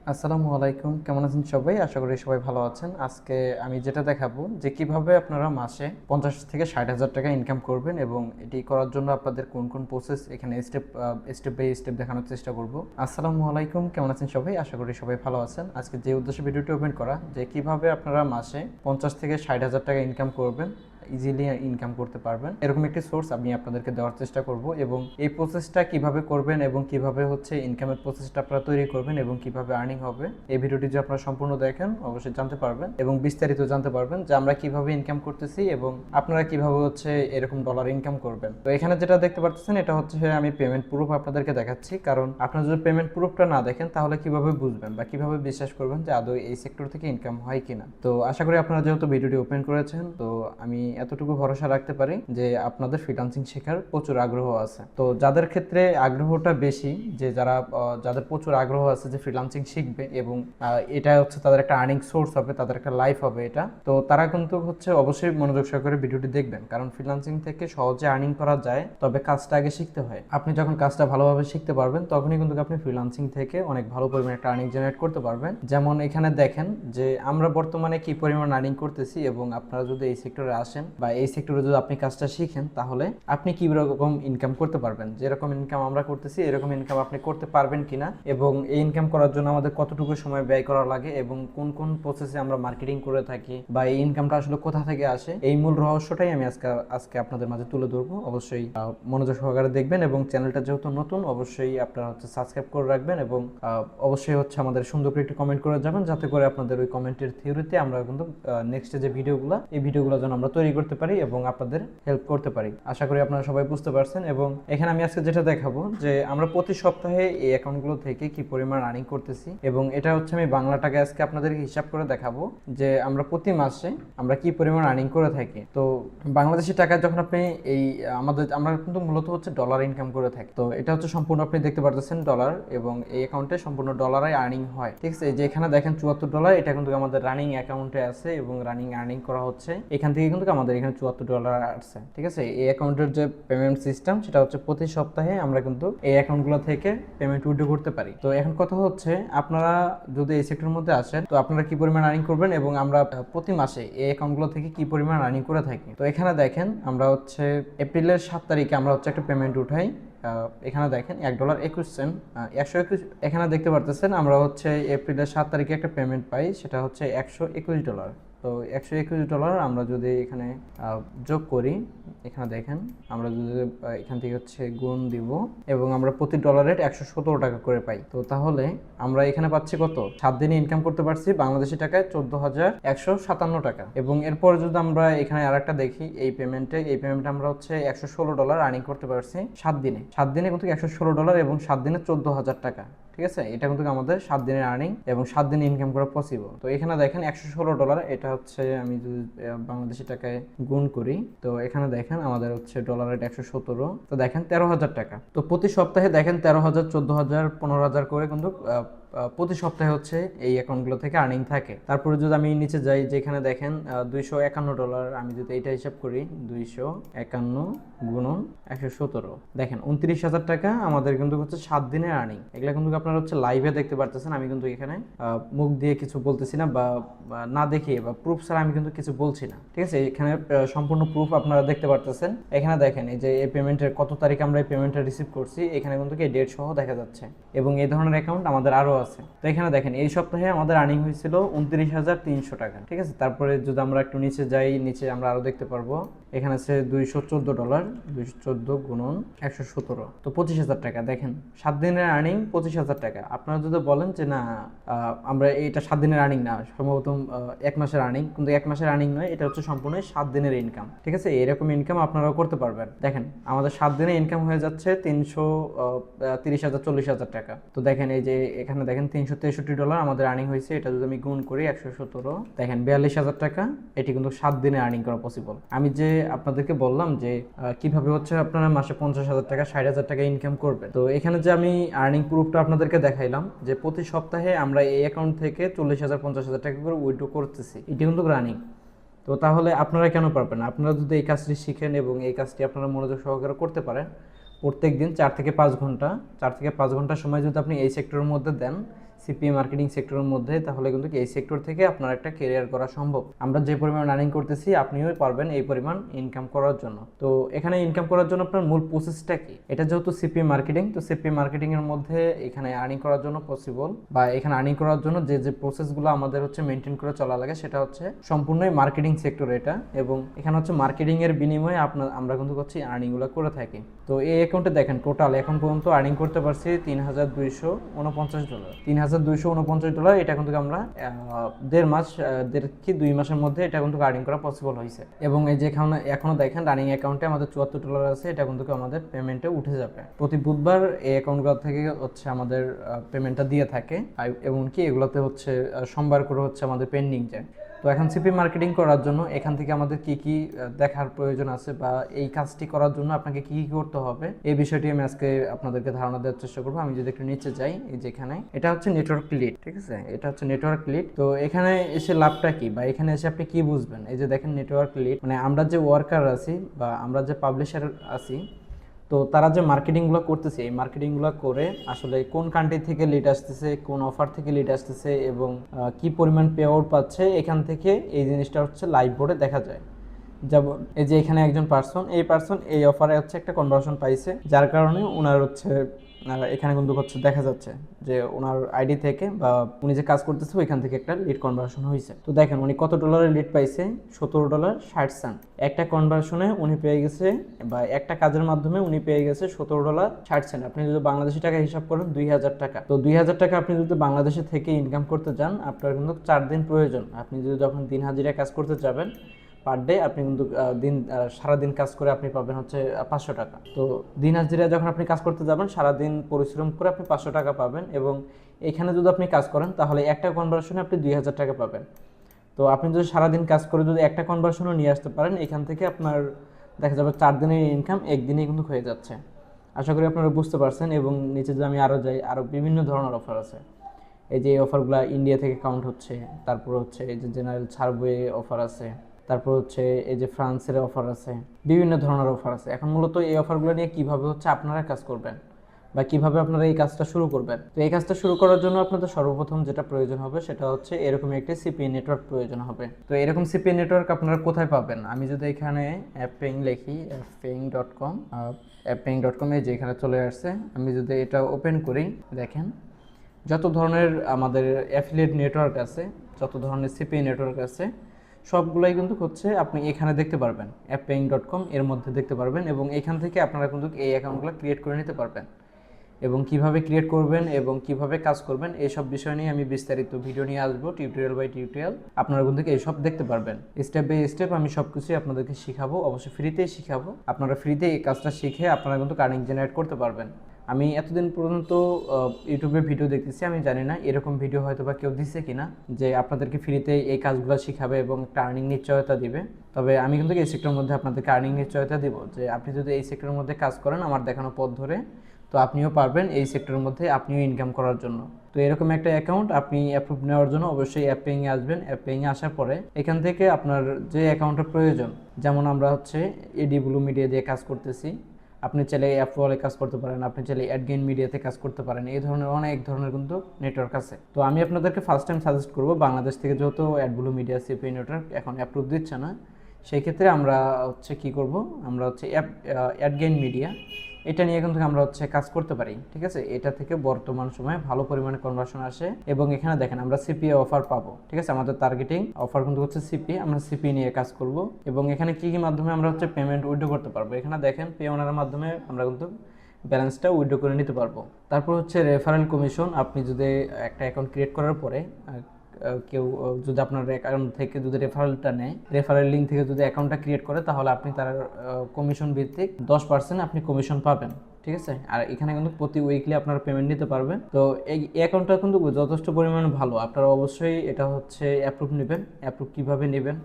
আসসালামু আলাইকুম, কেমন আছেন সবাই? আশা করি সবাই ভালো আছেন। আজকে আমি যেটা দেখাবো যে কিভাবে আপনারা মাসে 50 থেকে 60 হাজার টাকা ইনকাম করবেন এবং এটি করার জন্য আপনাদের কোন কোন প্রসেস এখানে স্টেপ বাই স্টেপ দেখানোর চেষ্টা করব। আসসালামু আলাইকুম, কেমন আছেন সবাই? আশা করি সবাই ভালো আছেন। আজকে যে উদ্দেশ্যে ভিডিওটি ওপেন করা যে কিভাবে আপনারা মাসে 50 থেকে 60 হাজার টাকা ইনকাম করবেন, ইজিলি ইনকাম করতে পারবেন, এরকম একটি সোর্স আমি আপনাদেরকে দেওয়ার চেষ্টা করব এবং এই প্রসেসটা কিভাবে করবেন এবং কিভাবে হচ্ছে ইনকামের প্রসেসটা আপনারা তৈরি করবেন এবং কিভাবে আর্নিং হবে, এই ভিডিওটি যে আপনারা সম্পূর্ণ দেখেন অবশ্যই জানতে পারবেন এবং বিস্তারিত জানতে পারবেন যে আমরা কিভাবে ইনকাম করতেছি এবং আপনারা কিভাবে হচ্ছে এরকম ডলার ইনকাম করবেন। তো এখানে যেটা দেখতে পাচ্ছেন এটা হচ্ছে আমি পেমেন্ট প্রুফ আপনাদেরকে দেখাচ্ছি, কারণ আপনারা যদি পেমেন্ট প্রুফটা না দেখেন তাহলে কিভাবে বুঝবেন বা কিভাবে বিশ্বাস করবেন যে আদৌ এই সেক্টর থেকে ইনকাম হয় কিনা। তো আশা করি আপনারা যেহেতু ভিডিওটি ওপেন করেছেন, তো আমি এতটুকু ভরসা রাখতে পারি যে আপনাদের ফ্রিল্যান্সিং শেখার প্রচুর আগ্রহ আছে। তো যাদের ক্ষেত্রে আগ্রহটা বেশি, যে যাদের প্রচুর আগ্রহ আছে যে ফ্রিল্যান্সিং শিখবে এবং এটা হচ্ছে তাদের একটা আর্নিং সোর্স হবে, তাদের একটা লাইফ হবে এটা, তো তারা কিন্তু হচ্ছে অবশ্যই মনোযোগ সহকারে ভিডিওটি দেখবেন, কারণ ফ্রিল্যান্সিং থেকে সহজে আর্নিং করা যায়, তবে কাজটা আগে শিখতে হয়। আপনি যখন কাজটা ভালোভাবে শিখতে পারবেন তখনই কিন্তু আপনি ফ্রিল্যান্সিং থেকে অনেক ভালো পরিমাণে একটা আর্নিং জেনারেট করতে পারবেন। যেমন এখানে দেখেন যে আমরা বর্তমানে কি পরিমাণ আর্নিং করতেছি এবং আপনারা যদি এই সেক্টরে আসেন বা এই সেক্টরে যদি আপনি কাজটা শিখেন তাহলে আপনি কি রকম ইনকাম করতে পারবেন। যেরকম ইনকাম আমরা করতেছি এরকম ইনকাম আপনি করতে পারবেন কিনা এবং এই ইনকাম করার জন্য আমাদের কতটুকু সময় ব্যয় করা লাগে এবং কোন কোন প্রসেসে আমরা মার্কেটিং করে থাকি বা এই ইনকামটা আসলে কোথা থেকে আসে, এই মূল রহস্যটাই আমি আজকে আপনাদের মাঝে তুলে ধরবো। অবশ্যই মনোযোগ সহকারে দেখবেন এবং চ্যানেলটা যেহেতু নতুন অবশ্যই আপনারা হচ্ছে সাবস্ক্রাইব করে রাখবেন এবং অবশ্যই হচ্ছে আমাদের সুন্দর করে একটি কমেন্ট করে যাবেন, যাতে করে আপনাদের ওই কমেন্টের থিওরিতে আমরা কিন্তু নেক্সটে যে ভিডিওগুলো এই ভিডিওগুলো যেন আমরা তৈরি করতে পারি এবং আপনাদের হেল্প করতে পারি। আশা করি আপনারা সবাই বুঝতে পারছেন। এবং এখানে আমি আজকে যেটা দেখাবো যে আমরা প্রতি সপ্তাহে এই অ্যাকাউন্টগুলো থেকে কি পরিমাণ আর্নিং করতেছি এবং এটা হচ্ছে আমি বাংলা টাকা আজকে আপনাদেরকে হিসাব করে দেখাবো যে আমরা প্রতি মাসে আমরা কি পরিমাণ আর্নিং করে থাকি। তো বাংলাদেশি টাকায় যখন আপনি এই আমরা কিন্তু মূলত হচ্ছে ডলার ইনকাম করে থাকি, তো এটা হচ্ছে সম্পূর্ণ আপনি দেখতে পারতেছেন ডলার এবং এই অ্যাকাউন্টে সম্পূর্ণ ডলারাই আর্নিং হয়। ঠিক আছে, যে এখানে দেখেন $74, এটা কিন্তু আমাদের রানিং অ্যাকাউন্টে আছে এবং রানিং আর্নিং করা হচ্ছে এখান থেকে, কিন্তু আমাদের এখানে $74 আসছে। ঠিক আছে, এই অ্যাকাউন্টের যে পেমেন্ট সিস্টেম সেটা হচ্ছে প্রতি সপ্তাহে আমরা কিন্তু এই অ্যাকাউন্টগুলো থেকে পেমেন্ট উইথড্র করতে পারি। তো এখন কথা হচ্ছে আপনারা যদি এই সেক্টরের মধ্যে আসেন তো আপনারা কি পরিমাণ আর্নিং করবেন এবং আমরা প্রতি মাসে এই অ্যাকাউন্টগুলো থেকে কি পরিমাণ আর্নিং করে থাকি। তো এখানে দেখেন আমরা হচ্ছে এপ্রিলের 7 তারিখে আমরা হচ্ছে একটা পেমেন্ট উঠাই। এখানে দেখেন $1.21, 121। এখানে দেখতে পারতেছেন আমরা হচ্ছে এপ্রিলের 7 তারিখে একটা পেমেন্ট পাই, সেটা হচ্ছে $121। তো $121 আমরা যদি এখানে যোগ করি, এখানে দেখেন আমরা যদি এখান থেকে হচ্ছে গুণ দিব এবং আমরা প্রতি ডলারের $117 করে পাই। তো তাহলে আমরা এখানে পাচ্ছি কত, 7 দিনে ইনকাম করতে পারছি বাংলাদেশি টাকায় $14,157 এবং এরপর যদি আমরা এখানে আর একটা দেখি এই পেমেন্টে আমরা হচ্ছে $116 আর্নিং করতে পারছি 7 দিনে কিন্তু $116 এবং 7 দিনে $14,000। ঠিক আছে, এটা কিন্তু আমাদের 7 দিনের আর্নিং এবং 7 দিনে ইনকাম করা পসিবল। তো এখানে দেখেন $116, এটা হচ্ছে আমি যদি বাংলাদেশি টাকায় গুণ করি, তো এখানে দেখেন আমাদের হচ্ছে ডলারের 117, তো দেখেন $13,000। তো প্রতি সপ্তাহে দেখেন 13,000, 14,000, 15,000 করে কিন্তু প্রতি সপ্তাহে হচ্ছে এই অ্যাকাউন্টগুলো থেকে আর্নিং থাকে। তারপরে যদি আমি নিচে যাই, যেখানে দেখেন $251, আমি যদি এটা হিসাব করি 251 গুণন 117, দেখেন $29,000 আমাদের কিন্তু হচ্ছে 7 দিনের আর্নিং। এগুলো কিন্তু আপনারা হচ্ছে লাইভে দেখতে পারতেছেন, আমি কিন্তু এখানে মুখ দিয়ে কিছু বলতেছি না বা না দেখিয়ে বা প্রুফ ছাড়া আমি কিন্তু কিছু বলছি না। ঠিক আছে, এখানে সম্পূর্ণ প্রুফ আপনারা দেখতে পারতেছেন। এখানে দেখেন এই যে এই পেমেন্টের কত তারিখ আমরা এই পেমেন্টটা রিসিভ করছি, এখানে কিন্তু এই ডেট সহ দেখা যাচ্ছে এবং এই ধরনের অ্যাকাউন্ট আমাদের আরও আছে। তো এখানে দেখেন এই সপ্তাহে আমাদের আর্নিং হয়েছিল $29,300। ঠিক আছে, তারপরে যদি আমরা একটু নিচে যাই, নিচে আমরা আরও দেখতে পারবো এখানে আছে $214, 214 গুণন 117, তো $25,000। দেখেন 7 দিনের আর্নিং $25,000। আপনারা যদি বলেন যে না আমরা এইটা 7 দিনের আর্নিং না, সম্ভবত 1 মাসের আর্নিং, কিন্তু 1 মাসের আর্নিং নয়, এটা হচ্ছে সম্পূর্ণ 7 দিনের ইনকাম। ঠিক আছে, এরকম ইনকাম আপনারাও করতে পারবেন। দেখেন আমাদের 7 দিনে ইনকাম হয়ে যাচ্ছে $330,000, 40,000। তো দেখেন এই যে এখানে দেখেন $363 আমাদের আর্নিং হয়েছে, এটা যদি আমি গুণ করি 117, দেখেন $42,000। এটি কিন্তু 7 দিনে আর্নিং করা পসিবল। আমি যে আপনাদেরকে বললাম যে কিভাবে হচ্ছে আপনারা মাসে $50,000, 60,000 ইনকাম করবেন, তো এখানে যে আমি আর্নিং প্রুফটা আপনাদেরকে দেখাইলাম যে প্রতি সপ্তাহে আমরা এই অ্যাকাউন্ট থেকে 40,000, 50,000 করে উইথড্র করতেছি, এটি কিন্তু রানিং। তো তাহলে আপনারা কেন পারবেন না? আপনারা যদি এই কাজটি শিখেন এবং এই কাজটি আপনারা মনোযোগ সহকারে করতে পারেন, প্রত্যেক দিন 4 থেকে 5 ঘন্টা সময় যদি আপনি এই সেক্টরের মধ্যে দেন, সিপিএ মার্কেটিং সেক্টরের মধ্যে, তাহলে কিন্তু এই সেক্টর থেকে আপনার একটা কেরিয়ার করা সম্ভব। আমরা যে পরিমাণ আর্নিং করতেছি আপনিও পারবেন এই পরিমাণ ইনকাম করার জন্য। তো এখানে ইনকাম করার জন্য আপনার মূল প্রসেসটা কি? এটা যেহেতু সিপিএ মার্কেটিং, তো সিপিএ মার্কেটিং এর মধ্যে এখানে আর্নিং করার জন্য পসিবল, বা এখানে আর্নিং করার জন্য যে প্রসেসগুলো আমাদের হচ্ছে মেনটেন করে চলা লাগে সেটা হচ্ছে সম্পূর্ণই মার্কেটিং সেক্টর এটা। এবং এখানে হচ্ছে মার্কেটিং এর বিনিময়ে আমরা কিন্তু হচ্ছে আর্নিংগুলো করে থাকি। তো এই অ্যাকাউন্টে দেখেন টোটাল এখন পর্যন্ত আর্নিং করতে পারছি $3,249। $3,249 এটা কিন্তু আমরা 2 মাসের মধ্যে এটা কিন্তু আর্নিং করা পসিবল হয়েছে। এবং এই যে এখনো দেখেন রানিং অ্যাকাউন্টে আমাদের $74 আছে, এটা কিন্তু আমাদের পেমেন্টে উঠে যাবে। প্রতি বুধবার এই অ্যাকাউন্টগুলো থেকে হচ্ছে আমাদের পেমেন্টটা দিয়ে থাকে, এবং কি এগুলোতে হচ্ছে সোমবার করে হচ্ছে আমাদের পেন্ডিং যায়। তো এখন সিপি মার্কেটিং করার জন্য এখান থেকে আমাদের কি কি দেখার প্রয়োজন আছে, বা এই কাজটি করার জন্য আপনাকে কি কি করতে হবে, এই বিষয়টি আমি আজকে আপনাদেরকে ধারণা দেওয়ার চেষ্টা করবো। আমি যদি একটু নিচে যাই, এই যেখানে এটা হচ্ছে নেটওয়ার্ক লিড, ঠিক আছে, এটা হচ্ছে নেটওয়ার্ক লিড। তো এখানে এসে লাভটা কি, বা এখানে এসে আপনি কি বুঝবেন? এই যে দেখেন নেটওয়ার্ক লিড, মানে আমরা যে ওয়ার্কার আছি বা আমরা যে পাবলিশার আছি, তো তারা যে মার্কেটিংগুলো করতেছে, এই মার্কেটিংগুলো করে আসলে কোন কান্ট্রি থেকে লিড আসতেছে, কোন অফার থেকে লিড আসতেছে, এবং কি পরিমাণ পে আউট পাচ্ছে, এখান থেকে এই জিনিসটা হচ্ছে লাইভ বোর্ডে দেখা যায়। যেমন এই যে এখানে একজন পার্সন এই অফারে হচ্ছে একটা কনভার্সন পাইছে, যার কারণে ওনার হচ্ছে এখানে কিন্তু হচ্ছে দেখা যাচ্ছে যে ওনার আইডি থেকে বা উনি যে কাজ করতেছে ওইখান থেকে একটা লিড কনভার্সন হয়েছে। তো দেখেন উনি কত ডলারের লিড পাইছে, $17.60। একটা কনভার্সনে উনি পেয়ে গেছে, বা একটা কাজের মাধ্যমে উনি পেয়ে গেছে $17.60। আপনি যদি বাংলাদেশি টাকা হিসাব করেন 2,000 টাকা। তো 2,000 টাকা আপনি যদি বাংলাদেশে থেকে ইনকাম করতে যান, আপনার কিন্তু 4 দিন প্রয়োজন। আপনি যদি যখন দিন হাজিরা কাজ করতে যাবেন পার ডে, আপনি কিন্তু সারাদিন কাজ করে আপনি পাবেন হচ্ছে 500 টাকা। তো দিন হাজিরা যখন আপনি কাজ করতে যাবেন, সারাদিন পরিশ্রম করে আপনি 500 টাকা পাবেন। এবং এখানে যদি আপনি কাজ করেন তাহলে একটা কনভার্সনে আপনি 2,000 টাকা পাবেন। তো আপনি যদি সারাদিন কাজ করে যদি একটা কনভার্সনও নিয়ে আসতে পারেন, এখান থেকে আপনার দেখা যাবে 4 দিনের ইনকাম একদিনেই কিন্তু হয়ে যাচ্ছে। আশা করি আপনারা বুঝতে পারছেন। এবং নিচে যদি আমি আরও যাই, আরও বিভিন্ন ধরনের অফার আছে। এই যে এই অফারগুলো ইন্ডিয়া থেকে কাউন্ট হচ্ছে, তারপর হচ্ছে এই যে জেনারেল ছাড়বয়ে অফার আছে, তারপর হচ্ছে এই যে ফ্রান্সের অফার আছে, বিভিন্ন ধরনের অফার আছে। এখন মূলত এই অফারগুলো নিয়ে কিভাবে হচ্ছে আপনারা কাজ করবেন, বা কিভাবে আপনারা এই কাজটা শুরু করবেন। তো এই কাজটা শুরু করার জন্য আপনাদের সর্বপ্রথম যেটা প্রয়োজন হবে সেটা হচ্ছে এরকম একটি সিপিএ নেটওয়ার্ক প্রয়োজন হবে। তো এরকম সিপিএ নেটওয়ার্ক আপনারা কোথায় পাবেন? আমি যদি এখানে অ্যাপেইং লিখি, appaying.com, appaying.com-এ যে এখানে চলে আসছে, আমি যদি এটা ওপেন করি, দেখেন যত ধরনের আমাদের অ্যাফিলিয়েট নেটওয়ার্ক আছে, যত ধরনের সিপিএ নেটওয়ার্ক আছে, সবগুলোই কিন্তু হচ্ছে আপনি এখানে দেখতে পারবেন, appaying.com এর মধ্যে দেখতে পারবেন। এবং এখান থেকে আপনারা কিন্তু এই অ্যাকাউন্টগুলো ক্রিয়েট করে নিতে পারবেন। এবং কিভাবে ক্রিয়েট করবেন এবং কিভাবে কাজ করবেন এইসব বিষয় নিয়ে আমি বিস্তারিত ভিডিও নিয়ে আসবো, টিউটোরিয়াল বাই টিউটোরিয়াল। আপনারা কিন্তু এইসব দেখতে পারবেন স্টেপ বাই স্টেপ। আমি সব কিছুই আপনাদেরকে শিখাবো, অবশ্যই ফ্রিতেই শিখাবো। আপনারা ফ্রিতে এই কাজটা শিখে আপনারা কিন্তু আর্নিং জেনারেট করতে পারবেন। আমি এতদিন পর্যন্ত ইউটিউবে ভিডিও দেখতেছি, আমি জানি না এরকম ভিডিও হয়তো বা কেউ দিচ্ছে কিনা যে আপনাদেরকে ফ্রিতে এই কাজগুলো শিখাবে এবং একটা আর্নিং নিশ্চয়তা দিবে। তবে আমি কিন্তু এই সেক্টরের মধ্যে আপনাদেরকে আর্নিং নিশ্চয়তা দিব, যে আপনি যদি এই সেক্টরের মধ্যে কাজ করেন আমার দেখানো পথ ধরে, তো আপনিও পারবেন এই সেক্টরের মধ্যে আপনিও ইনকাম করার জন্য। তো এরকম একটা অ্যাকাউন্ট আপনি অ্যাপ্রুভ নেওয়ার জন্য অবশ্যই অ্যাপেইংয়ে আসবেন। অ্যাপেইংয়ে আসার পরে এখান থেকে আপনার যে অ্যাকাউন্টের প্রয়োজন, যেমন আমরা হচ্ছে এডি ব্লু মিডিয়া দিয়ে কাজ করতেছি, আপনি চাইলে অ্যাপওয়ালে কাজ করতে পারেন, আপনি চাইলে অ্যাডগেইন মিডিয়াতে কাজ করতে পারেন। এই ধরনের অনেক ধরনের কিন্তু নেটওয়ার্ক আছে। তো আমি আপনাদেরকে ফার্স্ট টাইম সাজেস্ট করবো, বাংলাদেশ থেকে যেহেতু অ্যাডব্লু মিডিয়া সিপিএ নেটওয়ার্ক এখন অ্যাপ্রুভ দিচ্ছে না, সেই ক্ষেত্রে আমরা হচ্ছে কি করব, আমরা হচ্ছে অ্যাডগেইন মিডিয়া এটা নিয়ে কিন্তু আমরা হচ্ছে কাজ করতে পারি। ঠিক আছে, এটা থেকে বর্তমান সময়ে ভালো পরিমাণে কনভার্সন আসে। এবং এখানে দেখেন আমরা সিপিএ অফার পাবো। ঠিক আছে, আমাদের টার্গেটিং অফার কিন্তু হচ্ছে সিপিএ, আমরা সিপিএ নিয়ে কাজ করব। এবং এখানে কি কি মাধ্যমে আমরা হচ্ছে পেমেন্ট উইথড্র করতে পারবো, এখানে দেখেন পে ওনারের মাধ্যমে আমরা কিন্তু ব্যালেন্সটা উইথড্র করে নিতে পারবো। তারপর হচ্ছে রেফারেল কমিশন, আপনি যদি একটা অ্যাকাউন্ট ক্রিয়েট করার পরে কেউ যদি আপনার অ্যাকাউন্ট থেকে যদি রেফারেলটা নেয়, রেফারেল লিঙ্ক থেকে যদি অ্যাকাউন্টটা ক্রিয়েট করে, তাহলে আপনি তার কমিশন ভিত্তিক 10% আপনি কমিশন পাবেন। ঠিক আছে, আর এখানে কিন্তু প্রতি উইকলি আপনারা পেমেন্ট নিতে পারবেন। তো এই অ্যাকাউন্টটা কিন্তু যথেষ্ট পরিমাণে ভালো। আপনারা অবশ্যই এটা হচ্ছে অ্যাপ্রুভ নেবেন। অ্যাপ্রুভ কীভাবে নেবেন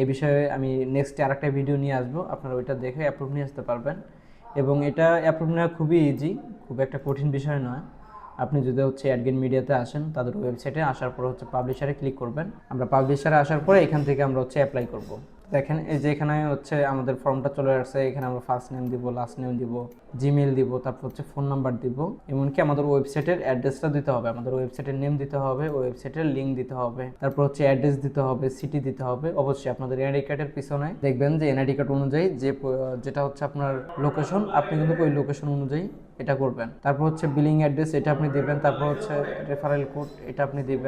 এই বিষয়ে আমি নেক্সটে আরেকটা ভিডিও নিয়ে আসবো, আপনারা ওইটা দেখে অ্যাপ্রুভ নিয়ে আসতে পারবেন। এবং এটা অ্যাপ্রুভ নেওয়া খুবই ইজি, খুব একটা কঠিন বিষয় নয়। আপনি যদি হচ্ছে অ্যাডগেইন মিডিয়াতে আসেন, তাদের ওয়েবসাইটে আসার পর হচ্ছে পাবলিশারে ক্লিক করবেন। আমরা পাবলিশারে আসার পরে এখান থেকে আমরা হচ্ছে অ্যাপ্লাই করব। দেখেন এই যে এখানে হচ্ছে আমাদের ফর্মটা চলে আসছে, এখানে আমরা ফার্স্ট নেম দিব, লাস্ট নেম দিব, জিমেইল দিব, তারপর হচ্ছে ফোন নাম্বার দিব, এমনকি আমাদের ওয়েবসাইটের অ্যাড্রেসটা দিতে হবে, আমাদের ওয়েবসাইটের নেম দিতে হবে, ওয়েবসাইটের লিঙ্ক দিতে হবে, তারপর হচ্ছে অ্যাড্রেস দিতে হবে, সিটি দিতে হবে। অবশ্যই আপনাদের এনআইডি কার্ডের পিছনে দেখবেন যে এনআইডি কার্ড অনুযায়ী যেটা হচ্ছে আপনার লোকেশন, আপনি কিন্তু ওই লোকেশন অনুযায়ী এটা করবেন। তারপর হচ্ছে বিলিং অ্যাড্রেস, এটা আপনি দিবেন। তারপর হচ্ছে রেফারেল কোড, এটা আপনি দিবেন।